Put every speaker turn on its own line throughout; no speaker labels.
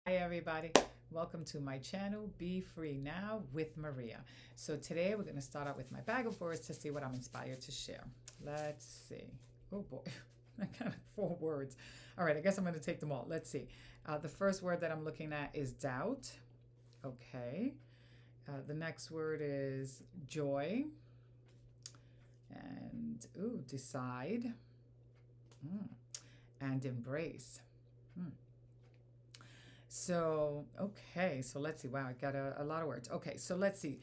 Hi, everybody. Welcome to my channel, Be Free Now with Maria. So, today we're going to start out with my bag of words to see what I'm inspired to share. Let's see. Oh boy, I got 4 words. All right, I guess I'm going to take them all. Let's see. The first word that I'm looking at is doubt. Okay. The next word is joy. And, decide. Mm. And embrace. So let's see. Wow, I got a lot of words. Okay, so let's see.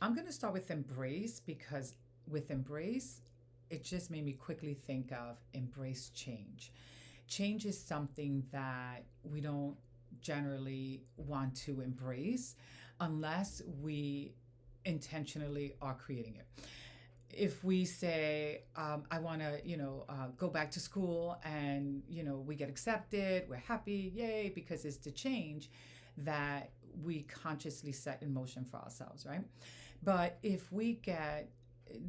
I'm going to start with embrace because with embrace, it just made me quickly think of embrace change. Change is something that we don't generally want to embrace unless we intentionally are creating it. If we say, I want to, go back to school and, we get accepted, we're happy, yay, because it's the change that we consciously set in motion for ourselves, right? But if we get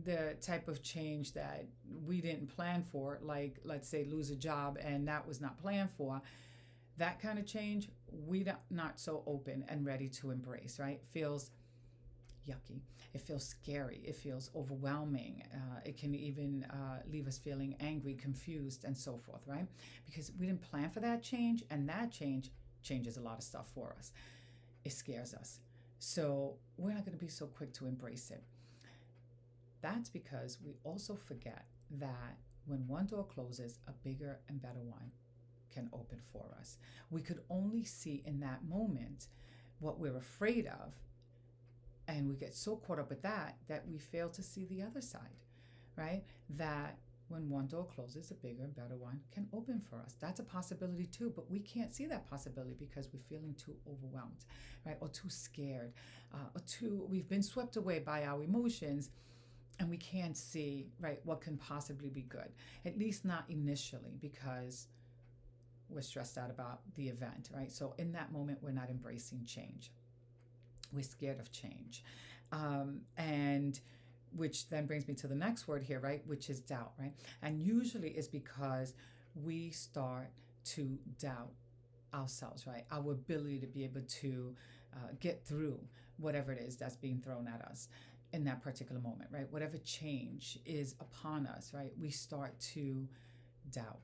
the type of change that we didn't plan for, like let's say lose a job and that was not planned for, that kind of change, we not so open and ready to embrace, right? Feels yucky. It feels scary. It feels overwhelming. It can even leave us feeling angry, confused, and so forth, right? Because we didn't plan for that change, and that change changes a lot of stuff for us. It scares us. So we're not going to be so quick to embrace it. That's because we also forget that when one door closes, a bigger and better one can open for us. We could only see in that moment what we're afraid of, and we get so caught up with that we fail to see the other side, right? That when one door closes, a bigger and better one can open for us. That's a possibility too, but we can't see that possibility because we're feeling too overwhelmed, right? Or too scared, we've been swept away by our emotions, and we can't see, right, what can possibly be good, at least not initially, because we're stressed out about the event, right? So in that moment, we're not embracing change. We're scared of change. And which then brings me to the next word here, right? Which is doubt, right? And usually it's because we start to doubt ourselves, right? Our ability to be able to get through whatever it is that's being thrown at us in that particular moment, right? Whatever change is upon us, right? We start to doubt,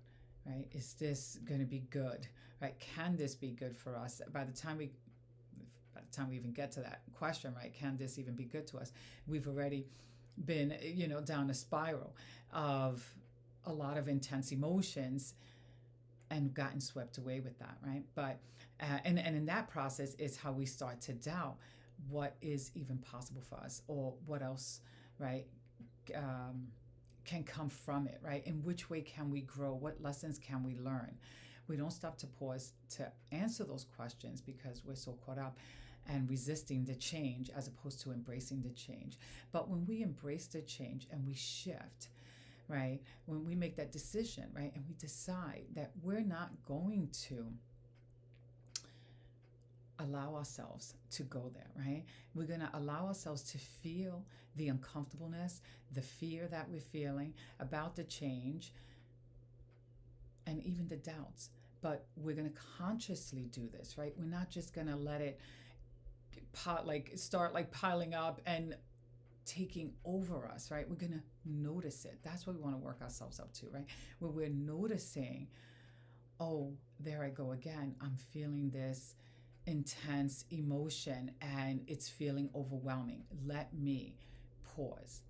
right? Is this going to be good, right? Can this be good for us? By the time we even get to that question, right? Can this even be good to us? We've already been, down a spiral of a lot of intense emotions and gotten swept away with that, right? But and in that process is how we start to doubt what is even possible for us, or what else, right? Can come from it, right? In which way can we grow? What lessons can we learn? We don't stop to pause to answer those questions because we're so caught up and resisting the change as opposed to embracing the change. But when we embrace the change and we shift, right, when we make that decision, right, and we decide that we're not going to allow ourselves to go there, right? We're going to allow ourselves to feel the uncomfortableness, the fear that we're feeling about the change, and even the doubts. But we're going to consciously do this, right? We're not just going to let it start piling up and taking over us, right? We're going to notice it. That's what we want to work ourselves up to, right? Where we're noticing, oh, there I go again. I'm feeling this intense emotion and it's feeling overwhelming. Let me pause,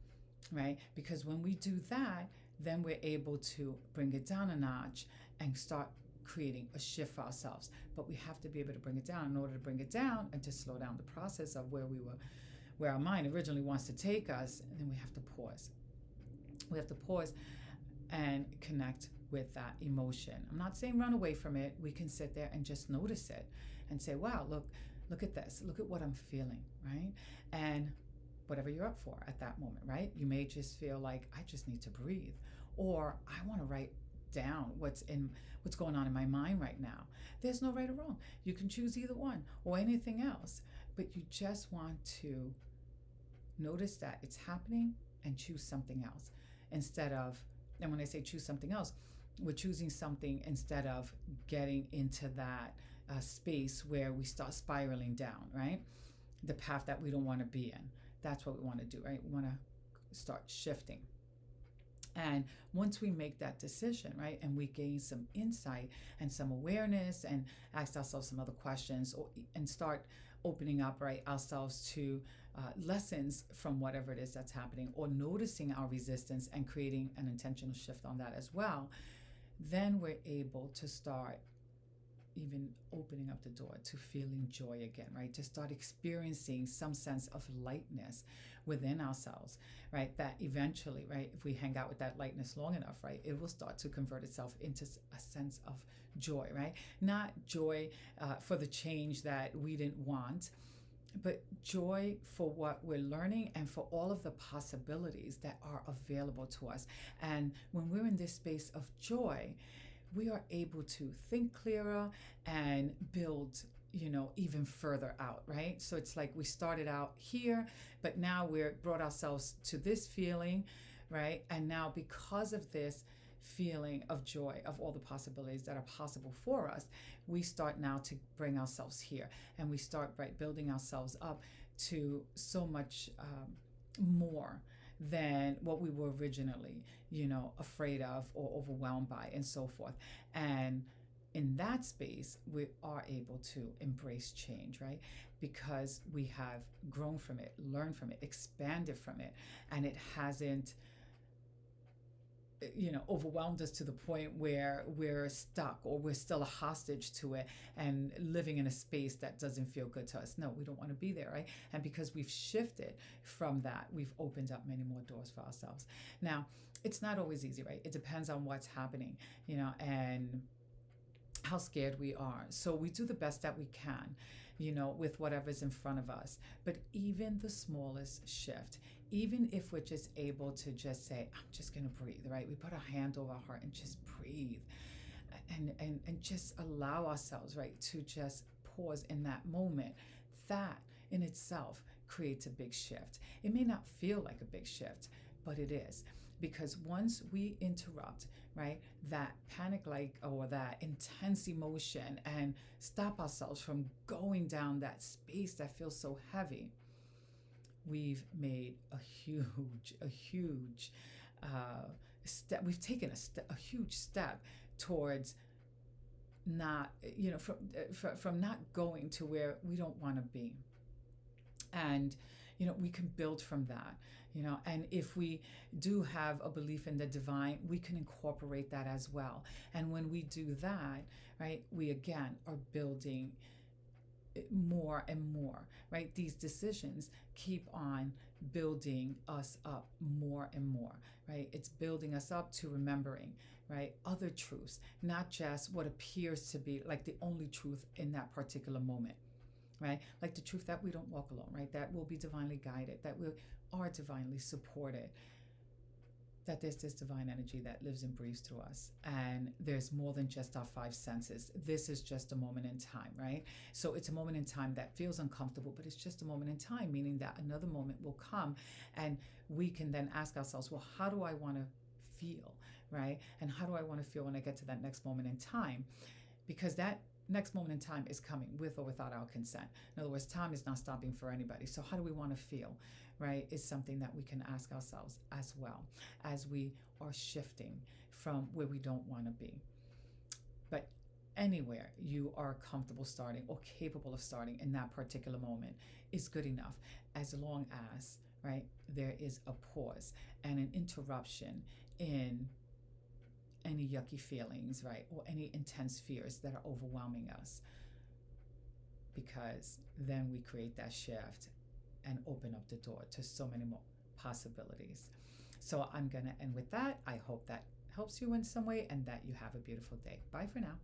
right? Because when we do that, then we're able to bring it down a notch and start creating a shift for ourselves. But we have to be able to bring it down. In order to bring it down and to slow down the process of where our mind originally wants to take us, and then we have to pause. We have to pause and connect with that emotion. I'm not saying run away from it. We can sit there and just notice it and say, wow, look at this. Look at what I'm feeling, right? And whatever you're up for at that moment, right? You may just feel like I just need to breathe, or I want to write down what's going on in my mind right now. There's no right or wrong. You can choose either one or anything else, but you just want to notice that it's happening and choose something else instead of, and when I say choose something else, we're choosing something instead of getting into that space where we start spiraling down, right? The path that we don't want to be in. That's what we want to do, right? We want to start shifting. And once we make that decision, right, and we gain some insight and some awareness and ask ourselves some other questions and start opening up, right, ourselves to lessons from whatever it is that's happening, or noticing our resistance and creating an intentional shift on that as well, then we're able to start even opening up the door to feeling joy again, right? To start experiencing some sense of lightness within ourselves, right? That eventually, right, if we hang out with that lightness long enough, right, it will start to convert itself into a sense of joy, right? Not joy for the change that we didn't want, but joy for what we're learning and for all of the possibilities that are available to us. And when we're in this space of joy, we are able to think clearer and build, even further out, right? So it's like we started out here, but now we're brought ourselves to this feeling, right? And now because of this feeling of joy, of all the possibilities that are possible for us, we start now to bring ourselves here, and we start, right, building ourselves up to so much more than what we were originally, afraid of or overwhelmed by, and so forth. And in that space, we are able to embrace change, right? Because we have grown from it, learned from it, expanded from it, and it hasn't, overwhelmed us to the point where we're stuck or we're still a hostage to it and living in a space that doesn't feel good to us. No, we don't want to be there, right? And because we've shifted from that, we've opened up many more doors for ourselves. Now, it's not always easy, right? It depends on what's happening, and how scared we are. So we do the best that we can, with whatever's in front of us. But even the smallest shift, even if we're just able to just say, I'm just going to breathe, right? We put our hand over our heart and just breathe and just allow ourselves, right, to just pause in that moment. That in itself creates a big shift. It may not feel like a big shift, but it is. Because once we interrupt, right, that panic-like or that intense emotion and stop ourselves from going down that space that feels so heavy, we've made a huge step. We've taken a huge step towards not, from not going to where we don't want to be. And we can build from that, and if we do have a belief in the divine, we can incorporate that as well. And when we do that, right, we again are building more and more, right? These decisions keep on building us up more and more, right? It's building us up to remembering, right, other truths, not just what appears to be like the only truth in that particular moment. Right? Like the truth that we don't walk alone, right? That we'll be divinely guided, that we are divinely supported, that there's this divine energy that lives and breathes through us. And there's more than just our five senses. This is just a moment in time, right? So it's a moment in time that feels uncomfortable, but it's just a moment in time, meaning that another moment will come and we can then ask ourselves, well, how do I want to feel, right? And how do I want to feel when I get to that next moment in time? Because that next moment in time is coming with or without our consent. In other words, time is not stopping for anybody. So how do we want to feel, right, is something that we can ask ourselves as well as we are shifting from where we don't want to be. But anywhere you are comfortable starting or capable of starting in that particular moment is good enough, as long as, right, there is a pause and an interruption in any yucky feelings, right, or any intense fears that are overwhelming us, because then we create that shift and open up the door to so many more possibilities. So I'm going to end with that. I hope that helps you in some way and that you have a beautiful day. Bye for now.